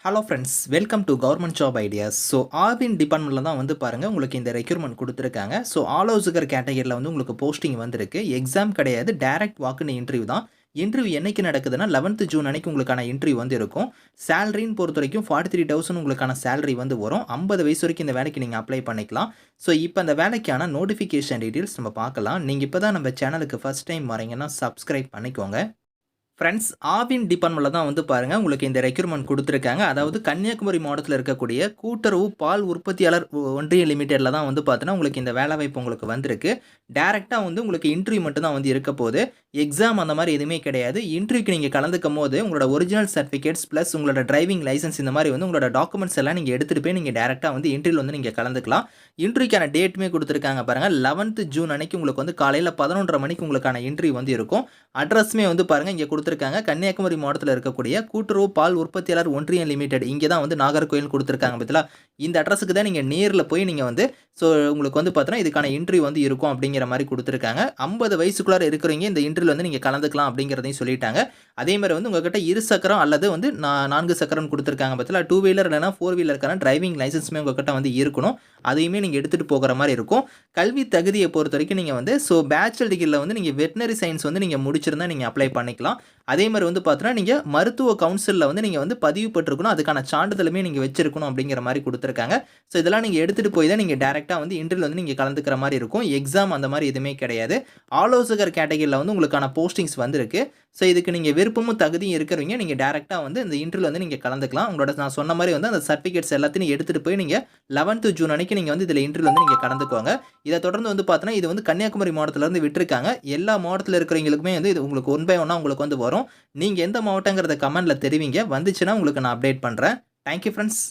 Hello friends, welcome to government job ideas. So Irwin டிபார்ட்மெண்ட்டில் தான் வந்து பாருங்கள் உங்களுக்கு இந்த ரெக்யூர்மெண்ட் கொடுத்துருக்காங்க. ஸோ ஆலோசகர் கேட்டகரியில் வந்து உங்களுக்கு போஸ்டிங் வந்திருக்கு. எக்ஸாம் கிடையாது, டைரக்ட் வாக்குன்னு இன்டர்வியூ தான். இன்டர்வியூ என்னைக்கு நடக்குதுன்னா 11th ஜூன் அன்னைக்கு உங்களுக்கான இன்டர்வியூ வந்து இருக்கும். சேலரின்னு பொறுத்த வரைக்கும் 43,000 உங்களுக்கான சேலரி வந்து வரும். 50 வயசு வரைக்கும் இந்த வேலைக்கு நீங்கள் அப்ளை பண்ணிக்கலாம். ஸோ இப்போ அந்த வேலைக்கான நோட்டிஃபிகேஷன் டீட்டெயில்ஸ் நம்ம பார்க்கலாம். நீங்கள் இப்போ தான் நம்ம சேனலுக்கு ஃபஸ்ட் டைம் வரீங்கன்னா சப்ஸ்கிரைப் பண்ணிக்கோங்க. ஃப்ரெண்ட்ஸ், ஆவின் டிபார்ட்மெண்ட்டில் தான் வந்து பாருங்கள் உங்களுக்கு இந்த ரெக்யூர்மெண்ட் கொடுத்துருக்காங்க. அதாவது கன்னியாகுமரி மாவட்டத்தில் இருக்கக்கூடிய கூட்டுறவு பால் உற்பத்தியாளர் ஒன்றிய லிமிடெடில் தான் வந்து பார்த்தீங்கன்னா உங்களுக்கு இந்த வேலைவாய்ப்பு உங்களுக்கு வந்திருக்கு. டேரெக்டாக வந்து உங்களுக்கு இன்டர்வியூ மட்டும் தான் வந்து இருக்க போகுது. எக்ஸாம் அந்த மாதிரி எதுவுமே கிடையாது. இன்டர்வியூக்கு நீங்கள் கலந்துக்கும் போது உங்களோட ஒரிஜினல் சர்டிஃபிகேட்ஸ் ப்ளஸ் உங்களோட டிரைவிங் லைசன்ஸ் இந்த மாதிரி வந்து உங்களோட டாக்குமெண்ட்ஸ் எல்லாம் நீங்கள் எடுத்துகிட்டு போய் நீங்கள் டேரெக்டாக வந்து இன்டர்வியூ வந்து நீங்கள் கலந்துக்கலாம். இன்டர்வியூக்கான டேட்டுமே கொடுத்துருக்காங்க பாருங்கள். 11th ஜூன் அன்னைக்கு உங்களுக்கு வந்து காலையில் 11:30 மணிக்கு உங்களுக்கான இன்டர்வியூ வந்து இருக்கும். அட்ரஸுமே வந்து பாருங்கள் இங்கே கொடுத்துருக்காங்க. கன்னியாகுமரி மாவட்டத்தில் இருக்கக்கூடிய கூட்டுறவு பால் உற்பத்தியாளர் ஒன்றியம் லிமிடெட் இங்கே தான் வந்து நாகர்கோயில் கொடுத்துருக்காங்க பார்த்தீங்களா. இந்த அட்ரஸுக்கு தான் நீங்கள் நேரில் போய் நீங்கள் வந்து உங்களுக்கு வந்து பார்த்தீங்கன்னா இதுக்கான இன்டர்வியூ வந்து இருக்கும் அப்படிங்கிற மாதிரி கொடுத்துருக்காங்க. 50 வயசுக்குள்ளார இருக்கிறவங்க இந்த இன்டர்வியூ வந்து நீங்கள் கலந்துக்கலாம் அப்படிங்கிறதையும் சொல்லிட்டாங்க. அதே மாதிரி வந்து உங்ககிட்ட 2 சக்கரம் அல்லது வந்து 4 சக்கரம் கொடுத்துருக்காங்க பார்த்தீங்களா. 2 வீலர் இல்லைனா 4 வீலருக்கான டிரைவிங் லைசன்ஸுமே உங்ககிட்ட வந்து இருக்கணும். அதையுமே நீங்கள் எடுத்துகிட்டு போகிற மாதிரி இருக்கும். கல்வி தகுதியை பொறுத்த வரைக்கும் நீங்கள் வந்து பேச்சுலர் டிகிரியில் வந்து நீங்கள் வெட்டினரி சயின்ஸ் வந்து நீங்கள் முடிச்சிருந்தா நீங்கள் அப்ளை பண்ணிக்கலாம். அதே மாதிரி வந்து பார்த்தீங்கன்னா நீங்கள் மருத்துவ கவுன்சிலில் வந்து நீங்கள் வந்து பதிவு பெற்றிருக்கணும். அதுக்கான சான்றிதழுமே நீங்கள் வச்சிருக்கணும் அப்படிங்கிற மாதிரி கொடுத்துருக்காங்க. ஸோ இதெல்லாம் நீங்கள் எடுத்துகிட்டு போய் தான் நீங்கள் டேரெக்டாக வந்து இன்டர்வியூ வந்து நீங்கள் கலந்துக்கிற மாதிரி இருக்கும். எக்ஸாம் அந்த மாதிரி எதுவுமே கிடையாது. ஆலோசகர் கேட்டகரியில் வந்து உங்களுக்கான போஸ்டிங்ஸ் வந்திருக்கு. ஸோ இதுக்கு நீங்கள் விருப்பமும் தகுதியும் இருக்கிறவங்க நீங்கள் டேரெக்டாக வந்து இந்த இன்டர்வியூ வந்து நீங்கள் கலந்துக்கலாம். உங்களோட நான் சொன்ன மாதிரி வந்து அந்த சர்டிஃபிகேட்ஸ் எல்லாத்தையும் எடுத்துகிட்டு போய் நீங்கள் 11th ஜூன் அன்னைக்கு நீங்கள் வந்து இதில் இன்டர்வியூ வந்து நீங்கள் கலந்துக்குவாங்க. இதை தொடர்ந்து வந்து பார்த்தீங்கன்னா இது வந்து கன்னியாகுமரி மாவட்டத்திலேருந்து விட்டுருக்காங்க. எல்லா மாவட்டத்தில் இருக்கிறவங்களுக்குமே வந்து இது உங்களுக்கு ஒன் பை ஒன்னாக உங்களுக்கு வந்து வரும். நீங்கள் எந்த மாவட்டங்கிறத கமெண்ட்டில் தெரிவிங்க. வந்துச்சுன்னா உங்களுக்கு நான் அப்டேட் பண்ணுறேன். Thank you friends.